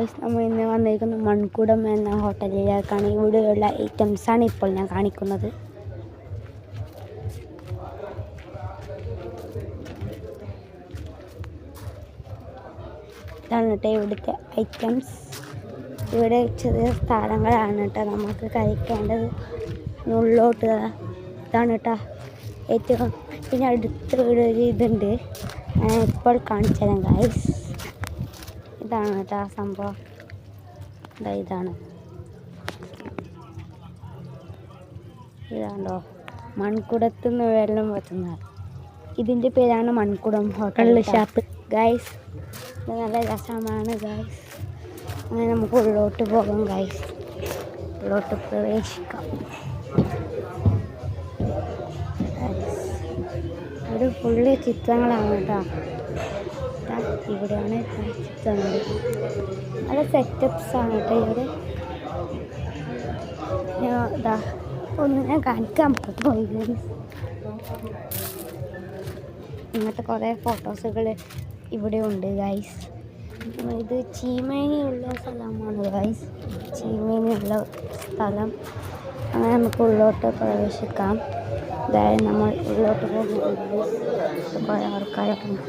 Guys, നമ്മൾ ഇന്ന് വന്നിരിക്കുന്നത് മൺകുടം എന്ന ഹോട്ടലിലേക്കാണ്. ഇവിടെയുള്ള ഐറ്റംസാണ് ഇപ്പോൾ ഞാൻ കാണിക്കുന്നത്. ഇതാണ് കേട്ടോ ഇവിടുത്തെ ഐറ്റംസ്. ഇവിടെ ചെറിയ സ്ഥലങ്ങളാണ് കേട്ടോ നമുക്ക് കഴിക്കേണ്ടത്. ഉള്ളോട്ട് ഇതാണ് കേട്ടോ ഏറ്റവും. പിന്നെ അടുത്ത ഇവിടെ ഒരു ഇതുണ്ട്, ഞാൻ ഇപ്പോൾ കാണിച്ചു തരാം ഗൈസ്. ഇതാണ് കേട്ടോ ആ സംഭവം. ഇതാണ് ഇതാണ്ടോ മൺകുടത്തുനിന്ന് വെള്ളം വെക്കുന്നത്. ഇതിൻ്റെ പേരാണ് മൺകുടം ഹോട്ടൽ ഷാപ്പ് ഗൈസ്. ഇത് നല്ല രസമാണ് ഗൈസ്. അങ്ങനെ നമുക്ക് ഉള്ളോട്ട് പോകാം ഗൈസ്. ഉള്ളോട്ട് പ്രവേശിക്കാം. ഇവിടെ ഫുള്ള് ചിത്രങ്ങളാണ് കേട്ടോ. ഇവിടെയാണ് ചിത്രങ്ങൾ. നല്ല സെറ്റപ്സാണ് കേട്ടോ ഇവിടെ. ഇതാ ഒന്ന് ഞാൻ കാണിക്കാൻ പോയി. ഇങ്ങനത്തെ കുറേ ഫോട്ടോസുകൾ ഇവിടെ ഉണ്ട് ഗൈസ്. ഇത് ചീമേനിയുള്ള സ്ഥലമാണ് ഗൈസ്. ചീമേനിയുള്ള സ്ഥലം. അങ്ങനെ നമുക്ക് ഉള്ളോട്ട് പ്രവേശിക്കാം. അതായത് നമ്മൾ ഉള്ളോട്ട് പോകുമ്പോൾ കുറേ ആൾക്കാരൊക്കെ ഉണ്ട്.